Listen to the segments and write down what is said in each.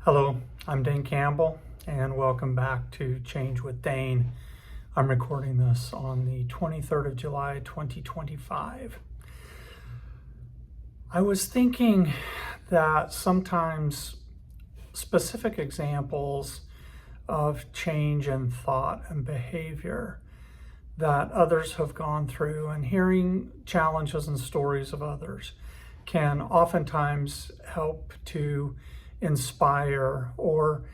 Hello, I'm Dane Campbell, and welcome back to Change with Dane. I'm recording this on the 23rd of July, 2025. I was thinking that sometimes specific examples of change in thought and behavior that others have gone through and hearing challenges and stories of others can oftentimes help to inspire or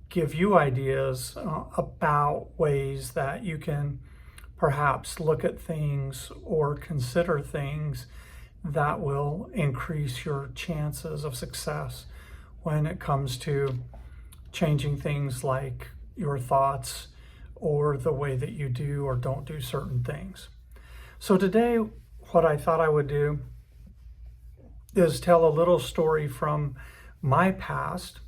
give you ideas about ways that you can perhaps look at things or consider things that will increase your chances of success when it comes to changing things like your thoughts or the way that you do or don't do certain things. So today, what I thought I would do is tell a little story from my past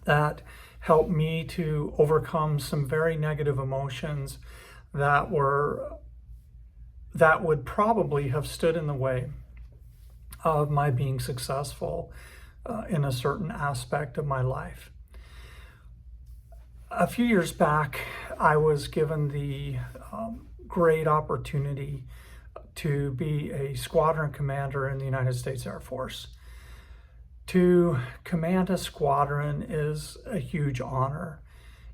that helped me to overcome some very negative emotions that would probably have stood in the way of my being successful in a certain aspect of my life. A few years back, I was given the great opportunity to be a squadron commander in the United States Air Force. To command a squadron is a huge honor.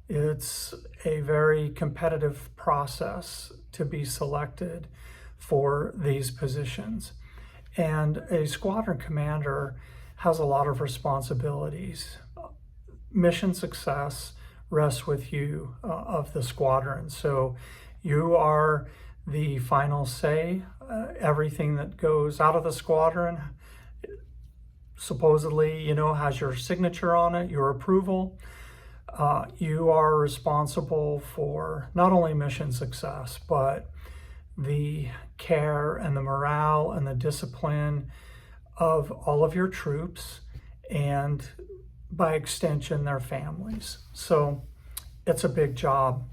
It's a very competitive process to be selected for these positions. And a squadron commander has a lot of responsibilities. Mission success rests with you of the squadron. So you are the final say. Everything that goes out of the squadron supposedly, has your signature on it, your approval. You are responsible for not only mission success, but the care and the morale and the discipline of all of your troops and by extension, their families. So it's a big job.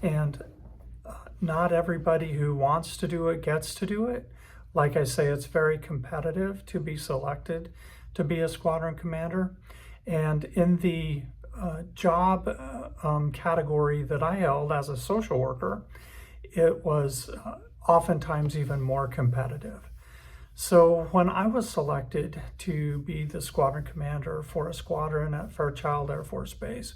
And not everybody who wants to do it gets to do it. Like I say, it's very competitive to be selected to be a squadron commander. And in the job category that I held as a social worker, it was oftentimes even more competitive. So when I was selected to be the squadron commander for a squadron at Fairchild Air Force Base,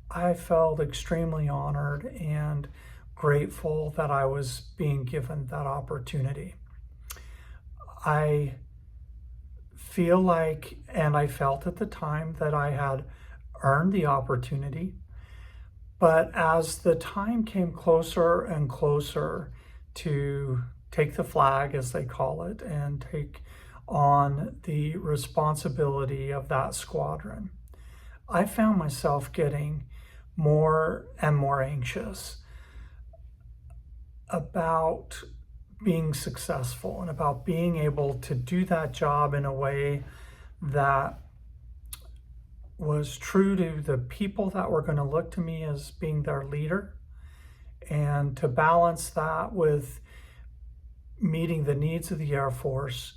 I felt extremely honored and grateful that I was being given that opportunity. I feel like, and I felt at the time, that I had earned the opportunity. But as the time came closer and closer to take the flag, as they call it, and take on the responsibility of that squadron, I found myself getting more and more anxious about being successful and about being able to do that job in a way that was true to the people that were going to look to me as being their leader, and to balance that with meeting the needs of the Air Force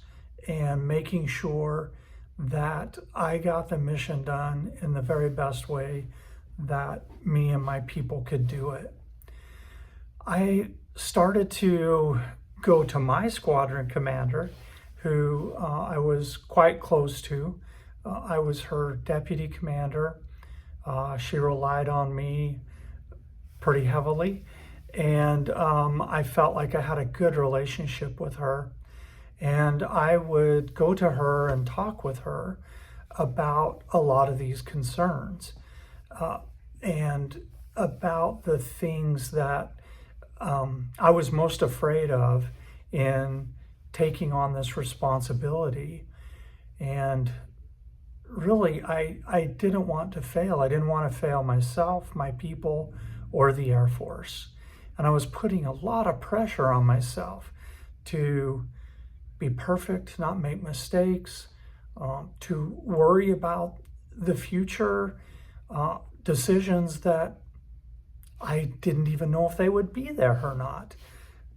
and making sure that I got the mission done in the very best way that me and my people could do it. I started to go to my squadron commander, who I was quite close to. I was her deputy commander. She relied on me pretty heavily, and I felt like I had a good relationship with her. And I would go to her and talk with her about a lot of these concerns and about the things that I was most afraid of in taking on this responsibility. And really, I didn't want to fail. I didn't want to fail myself, my people, or the Air Force. And I was putting a lot of pressure on myself to be perfect, not make mistakes, to worry about the future decisions that I didn't even know if they would be there or not,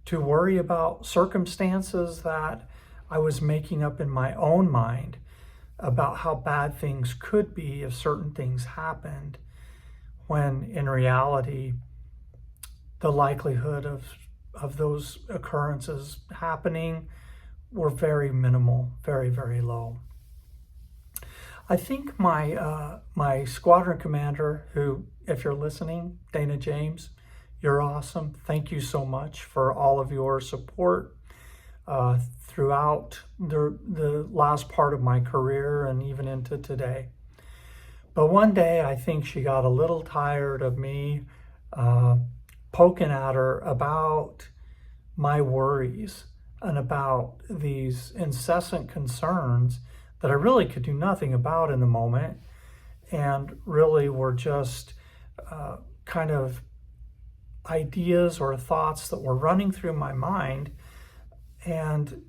to worry about circumstances that I was making up in my own mind about how bad things could be if certain things happened, when in reality, the likelihood of those occurrences happening were very minimal, very, very low. I think my squadron commander, who, if you're listening, Dana James, you're awesome. Thank you so much for all of your support throughout the last part of my career and even into today. But one day, I think she got a little tired of me poking at her about my worries and about these incessant concerns that I really could do nothing about in the moment, and really were just kind of ideas or thoughts that were running through my mind and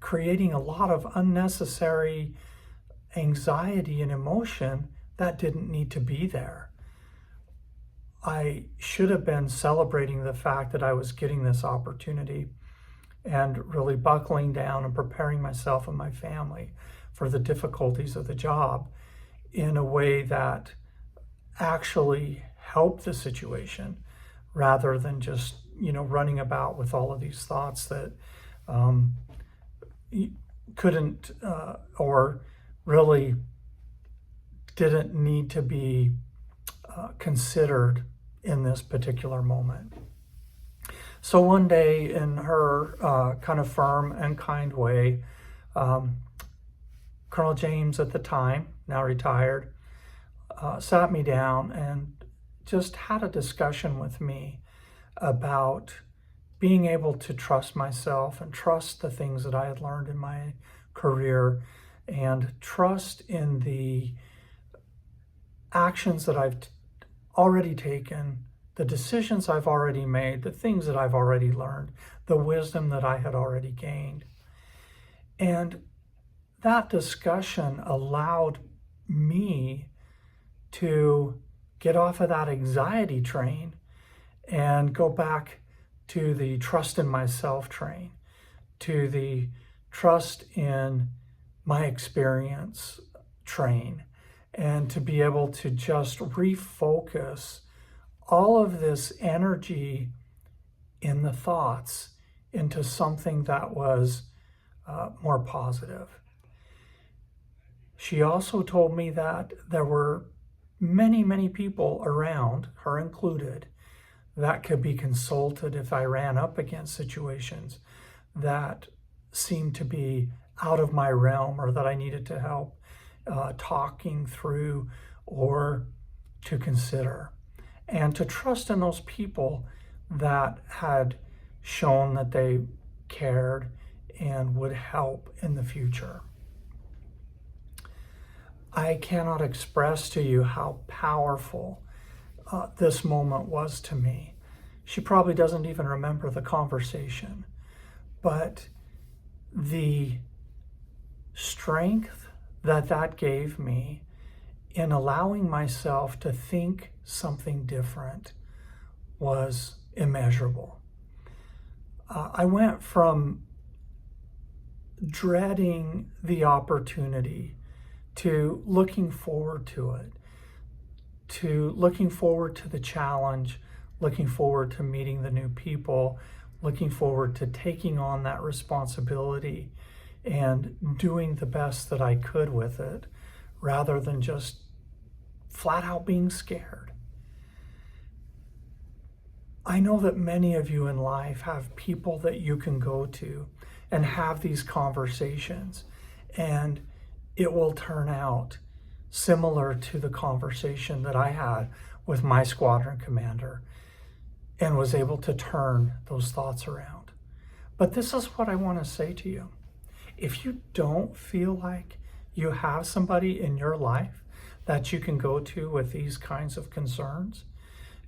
creating a lot of unnecessary anxiety and emotion that didn't need to be there. I should have been celebrating the fact that I was getting this opportunity and really buckling down and preparing myself and my family for the difficulties of the job in a way that actually helped the situation, rather than just, running about with all of these thoughts that couldn't or really didn't need to be considered in this particular moment. So one day, in her kind of firm and kind way, Colonel James, at the time, now retired, sat me down and just had a discussion with me about being able to trust myself and trust the things that I had learned in my career, and trust in the actions that I've already taken, the decisions I've already made, the things that I've already learned, the wisdom that I had already gained. And that discussion allowed me to get off of that anxiety train and go back to the trust in myself train, to the trust in my experience train, and to be able to just refocus all of this energy in the thoughts into something that was more positive. She also told me that there were many, many people around, her included, that could be consulted if I ran up against situations that seemed to be out of my realm, or that I needed to help talking through or to consider. And to trust in those people that had shown that they cared and would help in the future. I cannot express to you how powerful this moment was to me. She probably doesn't even remember the conversation, but the strength that gave me in allowing myself to think something different was immeasurable. I went from dreading the opportunity to looking forward to it, to looking forward to the challenge, looking forward to meeting the new people, looking forward to taking on that responsibility and doing the best that I could with it, rather than just flat out being scared. I know that many of you in life have people that you can go to and have these conversations, and it will turn out similar to the conversation that I had with my squadron commander, and was able to turn those thoughts around. But this is what I want to say to you. If you don't feel like you have somebody in your life that you can go to with these kinds of concerns,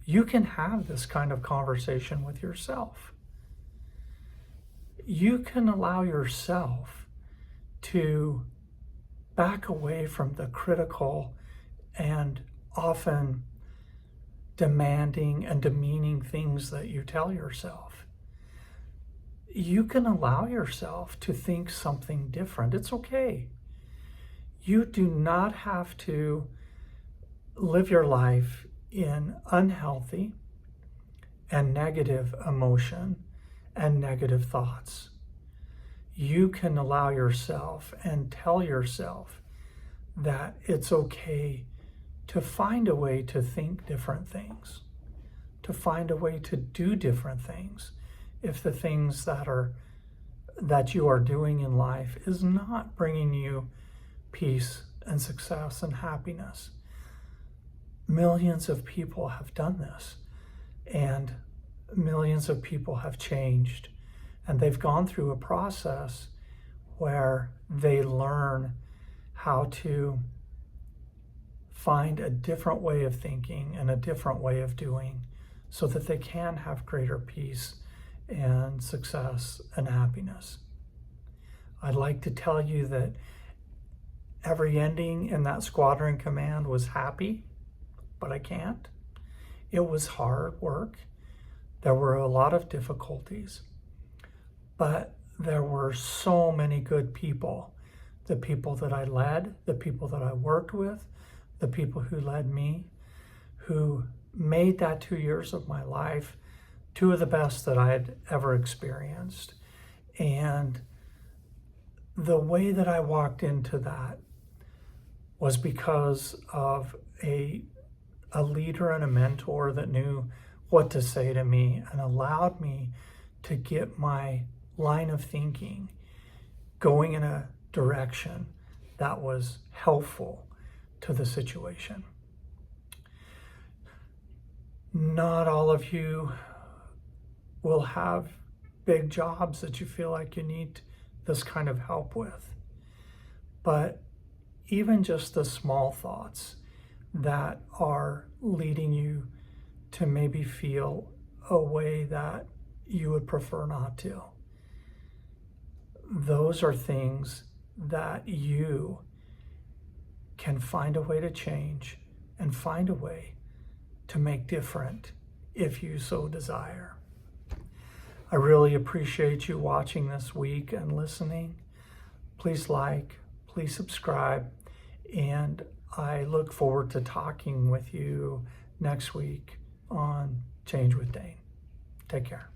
you can have this kind of conversation with yourself. You can allow yourself to back away from the critical and often demanding and demeaning things that you tell yourself. You can allow yourself to think something different. It's okay. You do not have to live your life in unhealthy and negative emotion and negative thoughts. You can allow yourself and tell yourself that it's okay to find a way to think different things, to find a way to do different things if the things that you are doing in life is not bringing you peace and success and happiness. Millions of people have done this, and millions of people have changed, and they've gone through a process where they learn how to find a different way of thinking and a different way of doing so that they can have greater peace and success and happiness. I'd like to tell you that every ending in that Squadron Command was happy, but I can't. It was hard work. There were a lot of difficulties, but there were so many good people. The people that I led, the people that I worked with, the people who led me, who made that 2 years of my life two of the best that I had ever experienced. And the way that I walked into that was because of a leader and a mentor that knew what to say to me and allowed me to get my line of thinking going in a direction that was helpful to the situation. Not all of you will have big jobs that you feel like you need this kind of help with, but even just the small thoughts that are leading you to maybe feel a way that you would prefer not to. Those are things that you can find a way to change and find a way to make different if you so desire. I really appreciate you watching this week and listening. Please like, please subscribe, and I look forward to talking with you next week on Change with Dane. Take care.